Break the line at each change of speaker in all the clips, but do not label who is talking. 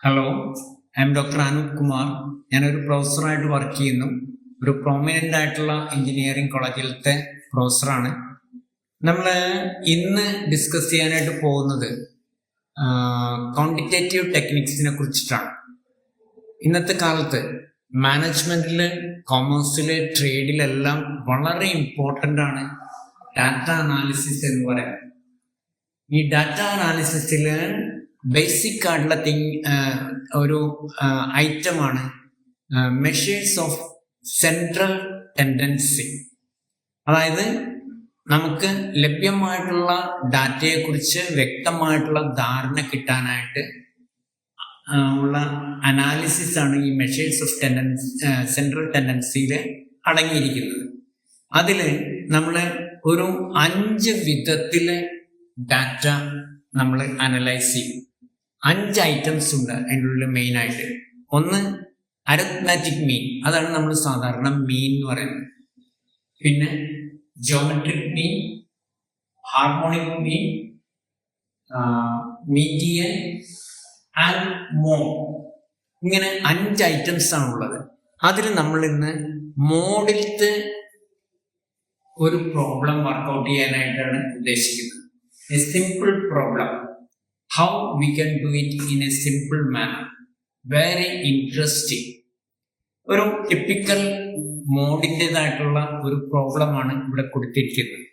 Hello, I M doctor Anoop Kumar. ഞാനൊരു പ്രൊഫസറായിട്ട് work ചെയ്യുന്നു. ഒരു പ്രൊമിനൻ്റ് ആയിട്ടുള്ള എഞ്ചിനീയറിംഗ് കോളേജിലത്തെ പ്രൊഫസറാണ്. നമ്മൾ ഇന്ന് ഡിസ്കസ് ചെയ്യാനായിട്ട് പോകുന്നത് ക്വാണ്ടിറ്റേറ്റീവ് ടെക്നിക്സിനെ കുറിച്ചിട്ടാണ്. ഇന്നത്തെ കാലത്ത് മാനേജ്മെൻറ്റിൽ, കൊമേഴ്സിൽ, ട്രേഡിലെല്ലാം വളരെ ഇമ്പോർട്ടൻ്റ് ആണ് ഡാറ്റ അനാലിസിസ് എന്ന് പറയുന്നത്. ഈ ഡാറ്റ അനാലിസിസിൽ ബേസിക് ആയിട്ടുള്ള ഒരു ഐറ്റമാണ് മെഷേഴ്സ് ഓഫ് സെൻട്രൽ ടെൻഡൻസി. അതായത് നമുക്ക് ലഭ്യമായിട്ടുള്ള ഡാറ്റയെക്കുറിച്ച് വ്യക്തമായിട്ടുള്ള ധാരണ കിട്ടാനായിട്ട് ഉള്ള അനാലിസിസ് ആണ് ഈ മെഷേഴ്സ് ഓഫ് സെൻട്രൽ ടെൻഡൻസിയിൽ അടങ്ങിയിരിക്കുന്നത്. അതിൽ നമ്മൾ ഒരു 5 വിധത്തിൽ ഡാറ്റ നമ്മൾ അനലൈസ് ചെയ്യും. 5 ഐറ്റംസ് ഉണ്ട് അതിൻ്റെ ഉള്ളിൽ മെയിനായിട്ട്. ഒന്ന് അരിത്മാറ്റിക് മീൻ, അതാണ് നമ്മൾ സാധാരണ മീൻ എന്ന് പറയുന്നത്. പിന്നെ geometric mean, harmonic mean, median and mode. ഇങ്ങനെ 5 ഐറ്റംസ് ആണുള്ളത്. അതിൽ നമ്മൾ ഇന്ന് മോഡിലത്തെ ഒരു പ്രോബ്ലം വർക്കൗട്ട് ചെയ്യാനായിട്ടാണ് ഉദ്ദേശിക്കുന്നത്. A simple problem. How we can do it in a simple manner. Very interesting. ഒരു ടിപ്പിക്കൽ മോഡിൻ്റെതായിട്ടുള്ള ഒരു പ്രോബ്ലമാണ് ഇവിടെ കൊടുത്തിരിക്കുന്നത്.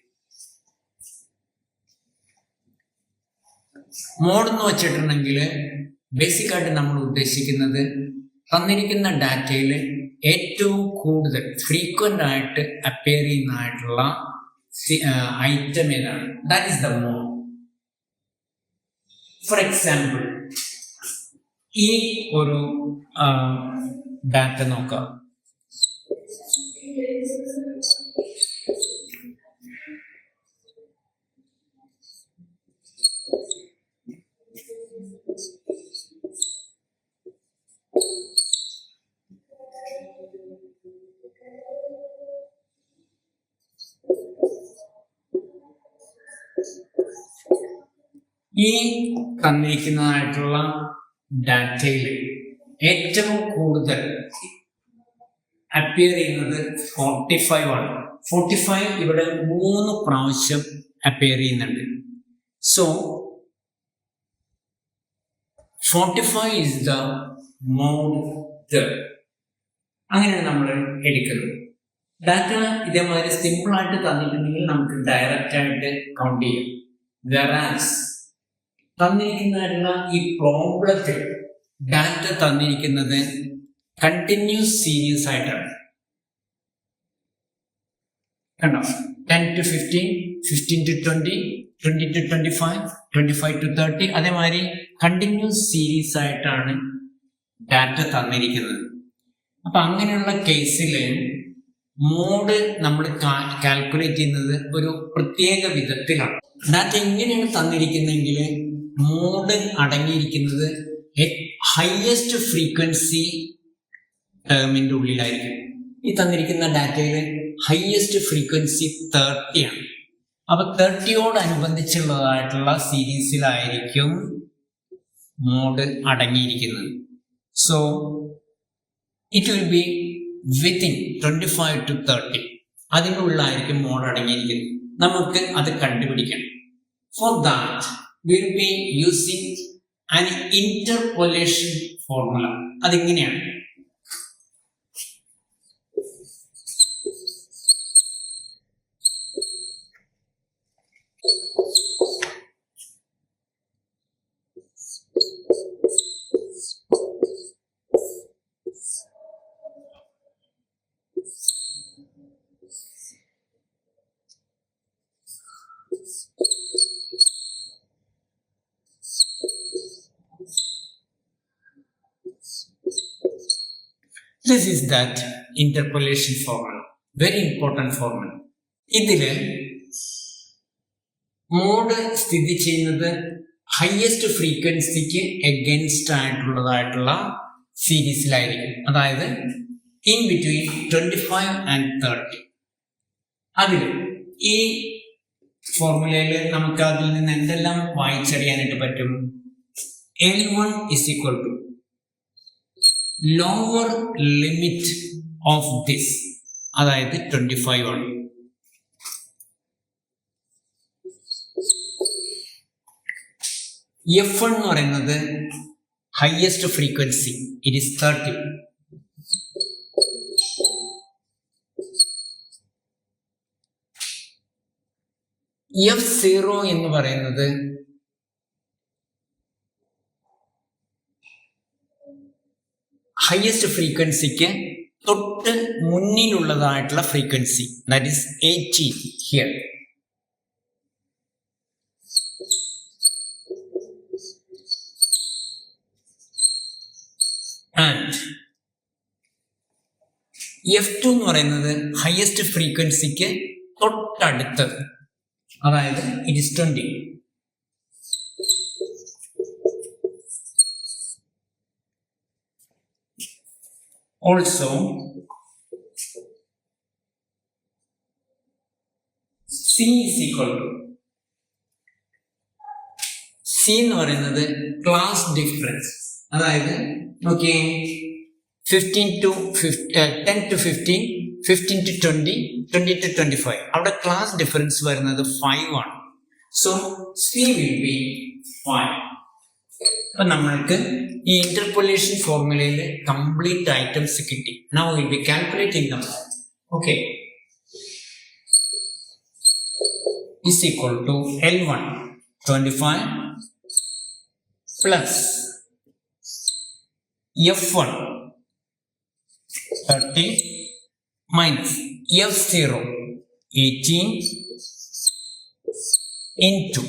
മോഡ് എന്ന് വെച്ചിട്ടുണ്ടെങ്കിൽ ബേസിക് ആയിട്ട് നമ്മൾ ഉദ്ദേശിക്കുന്നത് തന്നിരിക്കുന്ന ഡാറ്റയിൽ ഏറ്റവും കൂടുതൽ ഫ്രീക്വന്റ് ആയിട്ട് അപ്പിയർ ചെയ്യുന്നതായിട്ടുള്ള ഐറ്റം ഏതാണ്. That is the mode. For example, ഈ ഒരു ഡാറ്റ നോക്കാം. ഈ തന്നിരിക്കുന്നതായിട്ടുള്ള ഡാറ്റയിൽ ഏറ്റവും കൂടുതൽ അപ്പിയർ ചെയ്യുന്നത് 45 ആണ്. 45 ഇവിടെ 3 പ്രാവശ്യം അപ്പിയർ ചെയ്യുന്നുണ്ട്. So 45 is the mode. അങ്ങനെയാണ് നമ്മൾ എടുക്കുന്നത്. ഡാറ്റ ഇതേമാതിരി സിമ്പിൾ ആയിട്ട് തന്നിട്ടുണ്ടെങ്കിൽ നമുക്ക് ഡയറക്റ്റ് ആയിട്ട് കൗണ്ട് ചെയ്യാം. വെറാസ് തന്നിരിക്കുന്നതായിട്ടുള്ള ഈ പ്രോബ്ലത്തിൽ ഡാറ്റ തന്നിരിക്കുന്നത് കണ്ടിന്യൂസ് സീരീസ് ആയിട്ടാണ്. കണ്ടോ, 10 to 15, 15 to 20, 20 to 25, 25 to 30. അതേമാതിരി കണ്ടിന്യൂസ് സീരീസ് ആയിട്ടാണ് ഡാറ്റ തന്നിരിക്കുന്നത്. അപ്പൊ അങ്ങനെയുള്ള കേസിൽ മോഡ് നമ്മൾ കാൽക്കുലേറ്റ് ചെയ്യുന്നത് ഒരു പ്രത്യേക വിധത്തിലാണ്. ഡാറ്റ എങ്ങനെയാണ് തന്നിരിക്കുന്നതെങ്കിൽ മോഡ് അടങ്ങിയിരിക്കുന്നത് ഹയസ്റ്റ് ഫ്രീക്വൻസി ടേമിന്റെ ഉള്ളിലായിരിക്കും. ഈ തന്നിരിക്കുന്ന ഡാറ്റയിൽ ഹയസ്റ്റ് ഫ്രീക്വൻസി 30 ആണ്. അപ്പൊ 30യോടനുബന്ധിച്ചുള്ളതായിട്ടുള്ള സീരീസിലായിരിക്കും മോഡ് അടങ്ങിയിരിക്കുന്നത്. So it will be within 25 to 30. അതിൻ്റെ ഉള്ളിലായിരിക്കും മോഡ് അടങ്ങിയിരിക്കുന്നത്. നമുക്ക് അത് കണ്ടുപിടിക്കണം. For that we'll be using an interpolation formula. അതെങ്ങനെയാണ്? This is that interpolation formula. Very important formula. ഇതില് മോഡ് സ്ഥിതി ചെയ്യുന്നത് ഹയസ്റ്റ് ഫ്രീക്വൻസിക്ക് എഗൻസ്റ്റ് ആയിട്ടുള്ള സീരീസിലായിരിക്കും. അതായത് ഇൻ ബിറ്റ്വീൻ 25 and 30. അതിൽ ഈ ഫോർമുലയിൽ നമുക്ക് അതിൽ നിന്ന് എന്തെല്ലാം വായിച്ചറിയാനായിട്ട് പറ്റും? L1 is equal to lower limit of this അതായത് 25 ആണ്. F1 എന്ന് പറയുന്നത് highest frequency, it is 30. F0 എന്ന് പറയുന്നത് ഹയസ്റ്റ് ഫ്രീക്വൻസിക്ക് തൊട്ട് മുന്നിലുള്ളതായിട്ടുള്ള frequency, that is 80 here. And F2 എന്ന് പറയുന്നത് ഹയസ്റ്റ് ഫ്രീക്വൻസിക്ക് തൊട്ടടുത്തത്, അതായത് it is 20. Also C is equal to, C എന്ന് പറയുന്നത് ക്ലാസ് ഡിഫറൻസ്, അതായത് നോക്കിയേ 10 to 15, 15 to 20, 20 to 25. അവിടെ ക്ലാസ് ഡിഫറൻസ് വരുന്നത് 5 ആണ്. So C will be 5. അപ്പൊ നമ്മൾക്ക് ഈ ഇന്റർപോളേഷൻ ഫോർമുലയിൽ കംപ്ലീറ്റ് ഐറ്റംസ് കിട്ടി. Now will be calculating them. Okay, is equal to L1 25 plus F1 30 minus F0 18 into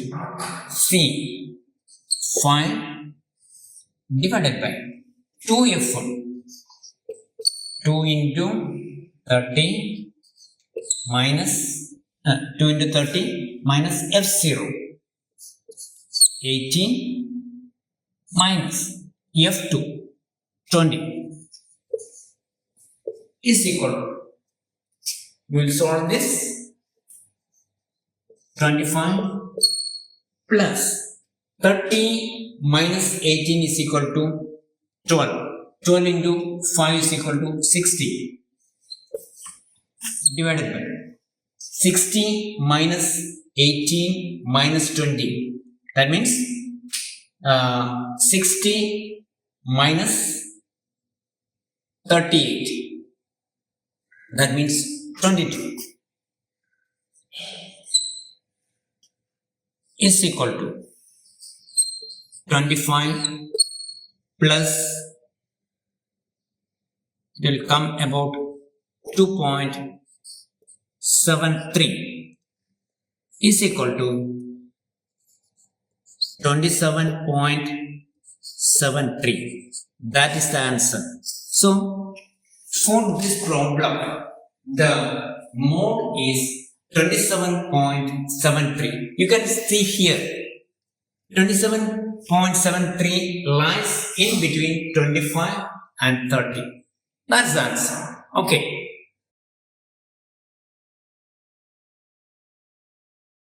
C 5 divided by 2F1 2 into 30 minus 2 into 30 minus F0 18 minus F2 20 is equal to, we will solve this, 25 plus 30 minus 18 is equal to 12. 12 into 5 is equal to 60 divided by 60 minus 18 minus 20. That means 60 minus 38. That means 22 is equal to 25 plus, it will come about 2.73 is equal to 27.73. That is the answer. So for this problem, the mode is 27.73. You can see here 27.73 lies in between 25 and 30. That's the answer. Okay.